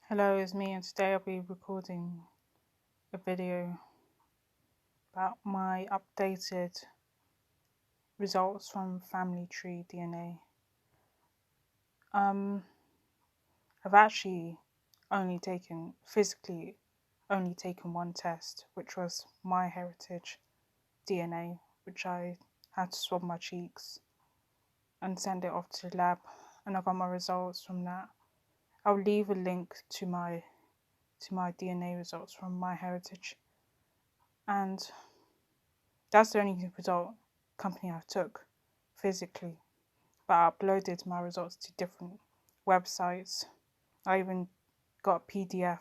Hello, it's me, and today I'll be recording a video about my updated results from family tree DNA. I've actually physically only taken one test, which was myheritage DNA, which I had to swab my cheeks and send it off to the lab, and I got my results from that. I'll leave a link to my DNA results from myheritage, and that's the only result company I took physically, but I uploaded my results to different websites. I even got a PDF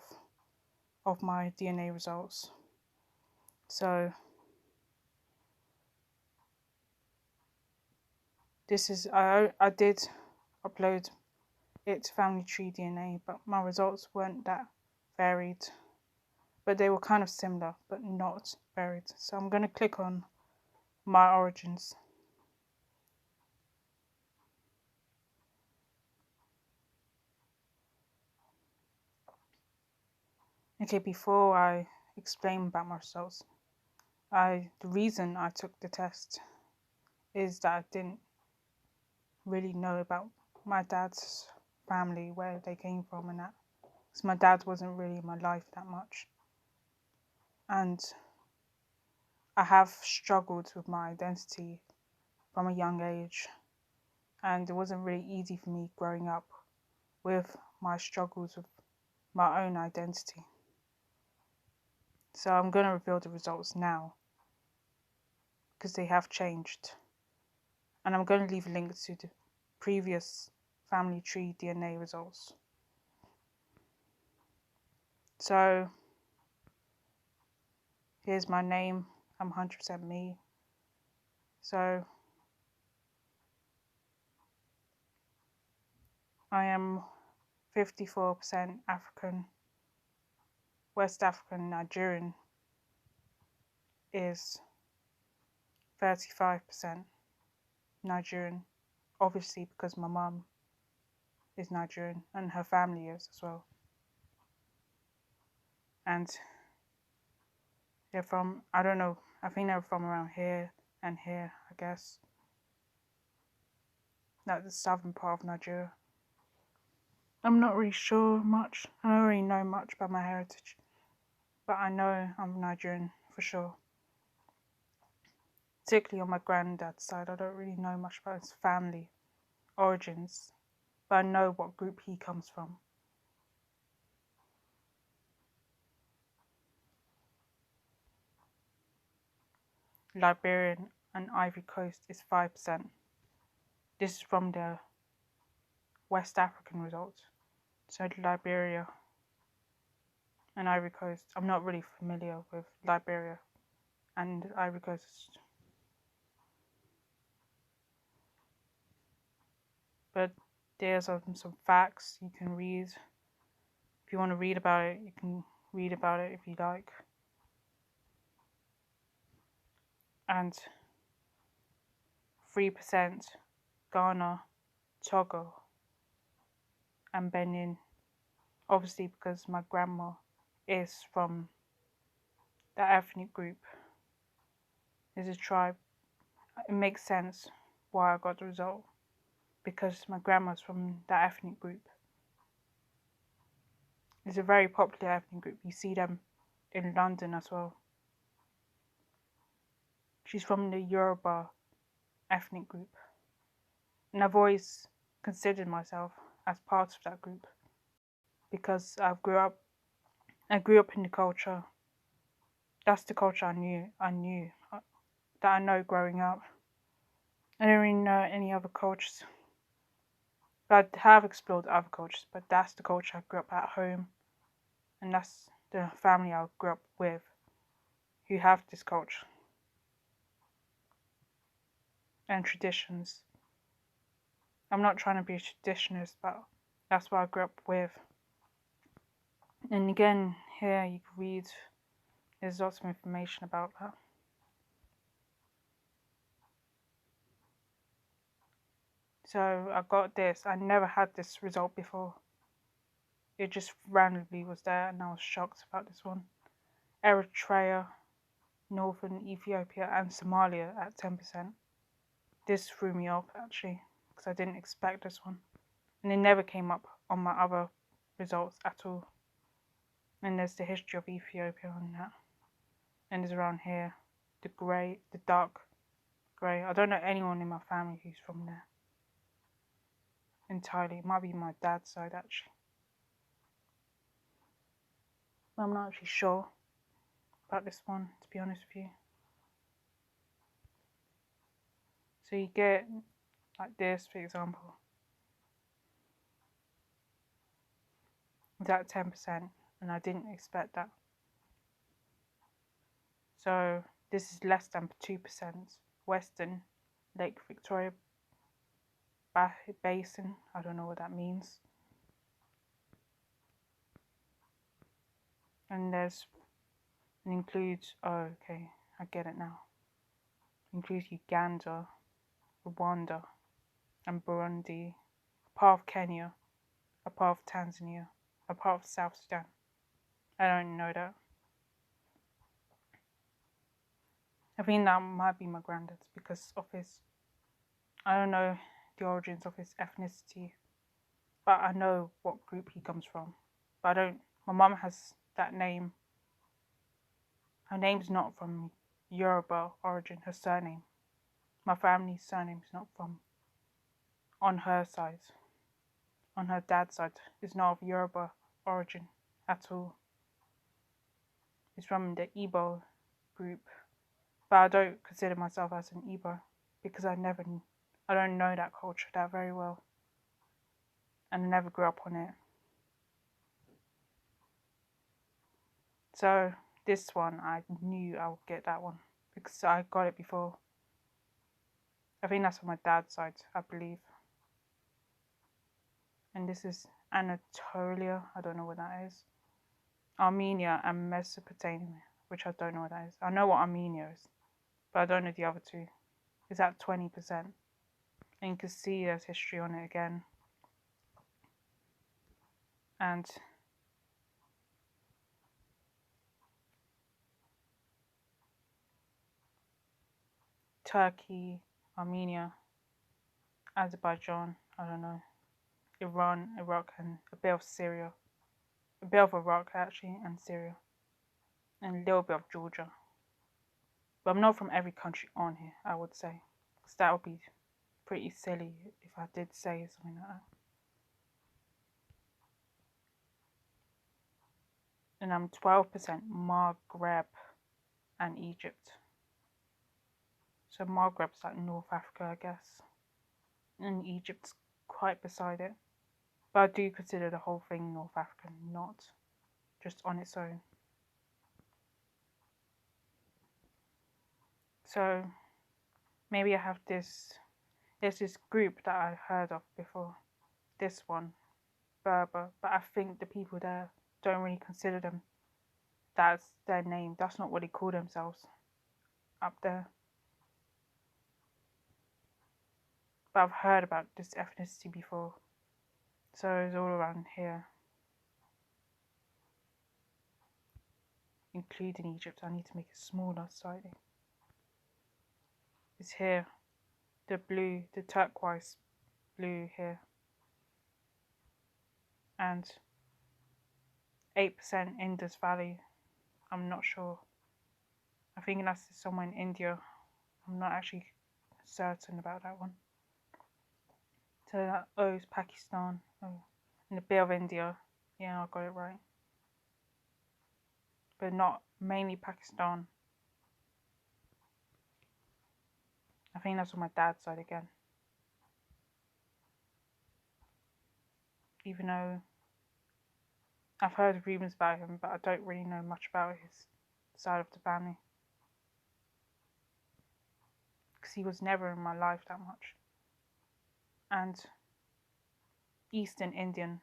of my DNA results. So I did upload it to Family Tree DNA, but my results weren't that varied. But they were kind of similar, but not varied. So I'm going to click on my origins. Okay, before I explain about my results, the reason I took the test is that I didn't really know about my dad's family, where they came from and that. Because my dad wasn't really in my life that much. And I have struggled with my identity from a young age. And it wasn't really easy for me growing up with my struggles with my own identity. So I'm going to reveal the results now, because they have changed. And I'm going to leave links to the previous family tree DNA results. So here's my name. I'm 100% me. So I am 54% African. West African Nigerian is 35% Nigerian. Obviously, because my mum is Nigerian and her family is as well. And they're from, I don't know, I think they're from around here and here, I guess. Like the southern part of Nigeria. I'm not really sure much. I don't really know much about my heritage. But I know I'm Nigerian for sure. Particularly on my granddad's side, I don't really know much about his family origins. But I know what group he comes from. Liberian and Ivory Coast is 5%. This is from the West African results. So Liberia and Ivory Coast. I'm not really familiar with Liberia and Ivory Coast. But there's some facts you can read. If you want to read about it, you can read about it if you like. And 3% Ghana, Togo, and Benin. Obviously, because my grandma is from that ethnic group. There's a tribe. It makes sense why I got the result, because my grandma's from that ethnic group. It's a very popular ethnic group. You see them in London as well. She's from the Yoruba ethnic group. And I've always considered myself as part of that group, because I grew up in the culture. That's the culture I knew that I know growing up. I don't really know any other cultures. But I have explored other cultures, but that's the culture I grew up at home. And that's the family I grew up with who have this culture and traditions. I'm not trying to be a traditionalist, but that's what I grew up with. And again, here you can read, there's lots of information about that. So I got this. I never had this result before. It just randomly was there, and I was shocked about this one. Eritrea, Northern Ethiopia, and Somalia at 10%. This threw me off actually, because I didn't expect this one. And it never came up on my other results at all. And there's the history of Ethiopia on that. And it's around here. The dark grey. I don't know anyone in my family who's from there. Entirely. It might be my dad's side actually. But I'm not actually sure about this one, to be honest with you. So you get like this, for example. It's at 10%, and I didn't expect that. So this is less than 2%. Western Lake Victoria Basin. I don't know what that means. And it includes, oh, okay, I get it now. It includes Uganda, Rwanda, and Burundi, a part of Kenya, a part of Tanzania, a part of South Sudan. I don't know that. I think that might be my granddad's because of his, I don't know the origins of his ethnicity, but I know what group he comes from. But I don't, my mum has that name. Her name's not from Yoruba origin, her surname. My family's surname is not from, on her side, on her dad's side, is not of Yoruba origin at all. It's from the Igbo group. But I don't consider myself as an Igbo because I don't know that culture that very well. And I never grew up on it. So this one, I knew I would get that one because I got it before. I think that's on my dad's side, I believe. And this is Anatolia. I don't know what that is. Armenia and Mesopotamia, which I don't know what that is. I know what Armenia is, but I don't know the other two. It's at 20%. And you can see there's history on it again. And Turkey, Armenia, Azerbaijan, I don't know, Iran, Iraq, and a bit of Syria. A bit of Iraq, actually, and Syria. And a little bit of Georgia. But I'm not from every country on here, I would say. Because that would be pretty silly if I did say something like that. And I'm 12% Maghreb and Egypt. So Maghreb's like North Africa, I guess. And Egypt's quite beside it. But I do consider the whole thing North African, not just on its own. So maybe I have there's this group that I heard of before, this one, Berber, but I think the people there don't really consider them, that's their name, that's not what they call themselves up there. But I've heard about this ethnicity before, so it's all around here, including Egypt. I need to make it smaller slightly. It's here, the blue, the turquoise blue here, and 8% Indus Valley. I'm not sure. I think that's somewhere in India. I'm not actually certain about that one. So that, oh, it's Pakistan. Oh, and a bit of India. Yeah, I got it right. But not mainly Pakistan. I think that's on my dad's side again. Even though I've heard rumors about him, but I don't really know much about his side of the family. Because he was never in my life that much. And Eastern India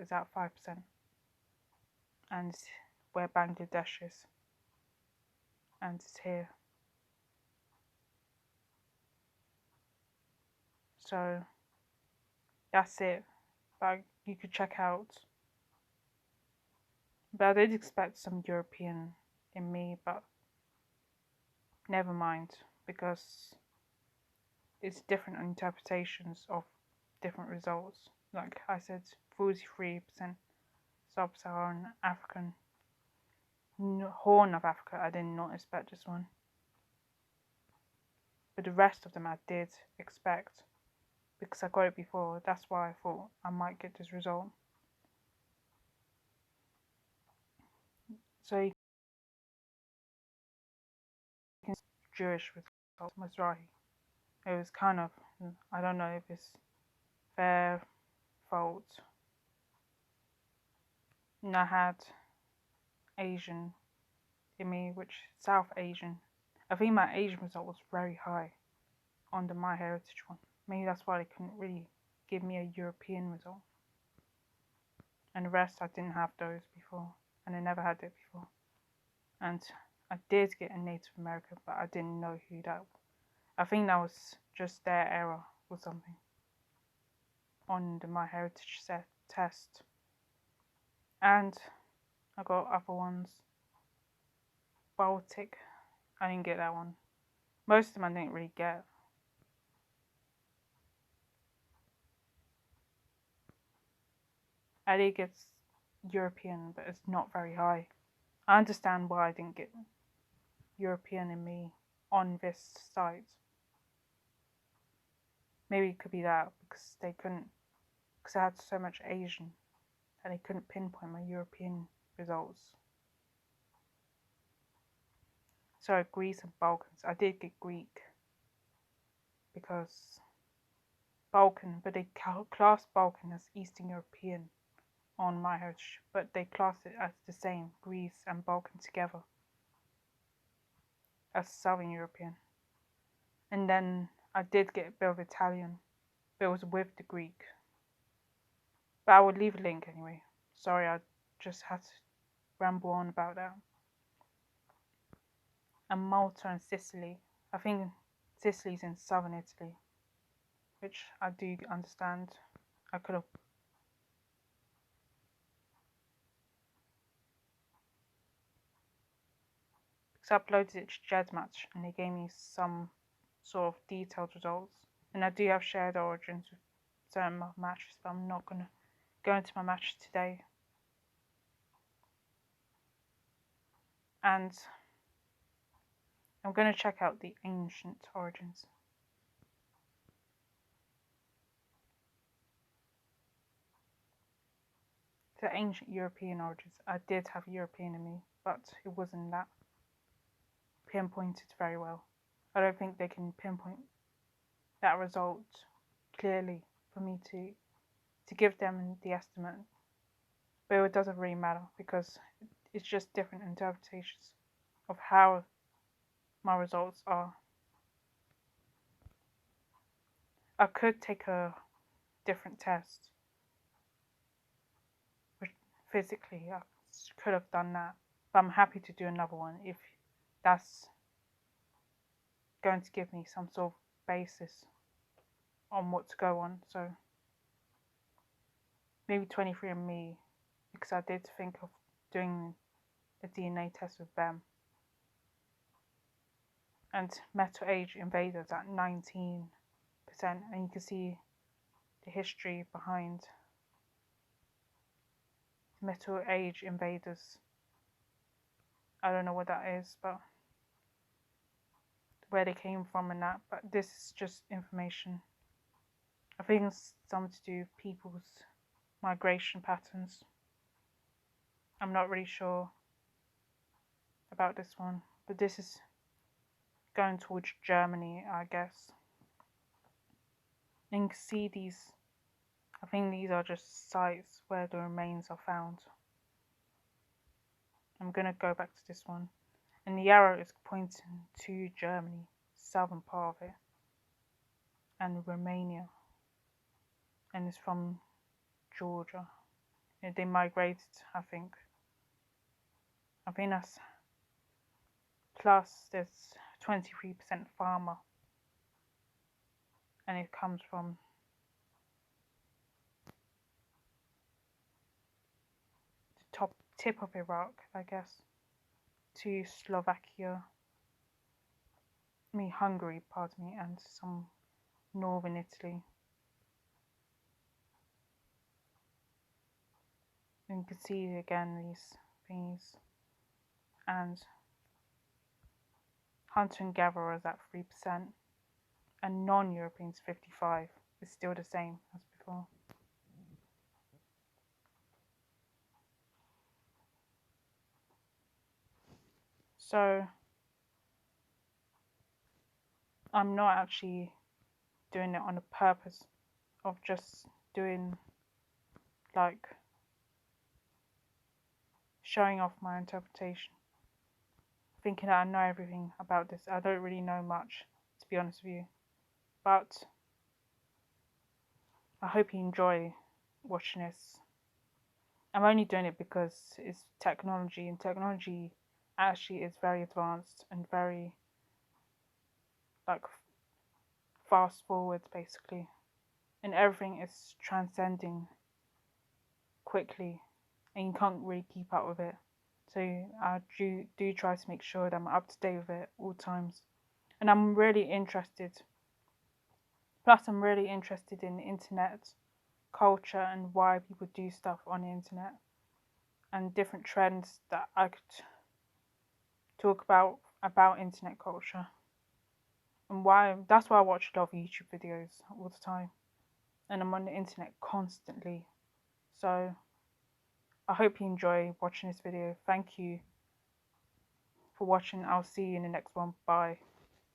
is at 5%. And it's where Bangladesh is. And it's here. So that's it. But you could check out. But I did expect some European in me, but never mind, because it's different interpretations of different results. Like I said, 43% sub-Saharan African, Horn of Africa. I did not expect this one, but the rest of them I did expect because I got it before. That's why I thought I might get this result. So you can Jewish result, Mizrahi. It was kind of, I don't know if it's their fault. And I had Asian in me, which South Asian. I think my Asian result was very high on the myheritage one. Maybe that's why they couldn't really give me a European result. And the rest I didn't have those before, and I never had it before. And I did get a Native American, but I didn't know who that was. I think that was just their error or something on the myheritage test. And I got other ones. Baltic, I didn't get that one. Most of them I didn't really get. I did get European, but it's not very high. I understand why I didn't get European in me on this site. Maybe it could be that because they couldn't, because I had so much Asian that they couldn't pinpoint my European results. So Greece and Balkans, I did get Greek because Balkan, but they class Balkan as Eastern European on myheritage, but they class it as the same, Greece and Balkan together, as Southern European. And then I did get a bit of Italian, but it was with the Greek. But I would leave a link anyway. Sorry, I just had to ramble on about that. And Malta and Sicily. I think Sicily's in southern Italy, which I do understand. I could have. Because I uploaded it to GEDmatch and they gave me some sort of detailed results. And I do have shared origins with certain matches, but I'm not going to go into my match today. And I'm going to check out the ancient origins. The ancient European origins. I did have European in me, but it wasn't that pinpointed very well. I don't think they can pinpoint that result clearly for me to give them the estimate. But it doesn't really matter because it's just different interpretations of how my results are. I could take a different test, which physically I could have done that, but I'm happy to do another one if that's going to give me some sort of basis on what to go on. So maybe 23andMe, because I did think of doing a DNA test with them. And Metal Age Invaders at 19%, and you can see the history behind Metal Age Invaders. I don't know what that is, but where they came from and that, but this is just information. I think it's something to do with people's migration patterns. I'm not really sure about this one, but this is going towards Germany, I guess. And you can see these, I think these are just sites where the remains are found. I'm going to go back to this one. And the arrow is pointing to Germany, southern part of it, and Romania. And it's from Georgia. They migrated, I think. I think that's plus there's 23% farmer. And it comes from tip of Iraq, I guess, to Slovakia, Hungary, pardon me, and some northern Italy. And you can see again these things, and hunter and gatherer is at 3%, and non-Europeans 55%. It's still the same as before. So I'm not actually doing it on the purpose of just doing like showing off my interpretation, thinking that I know everything about this. I don't really know much, to be honest with you, but I hope you enjoy watching this. I'm only doing it because it's technology, and technology actually is very advanced and very like fast forward basically, and everything is transcending quickly, and you can't really keep up with it. So I do try to make sure that I'm up to date with it all times, and I'm really interested. Plus, I'm really interested in internet culture and why people do stuff on the internet, and different trends that I could talk about internet culture, and why. That's why I watch a lot of YouTube videos all the time, and I'm on the internet constantly. So I hope you enjoy watching this video. Thank you for watching. I'll see you in the next one. Bye.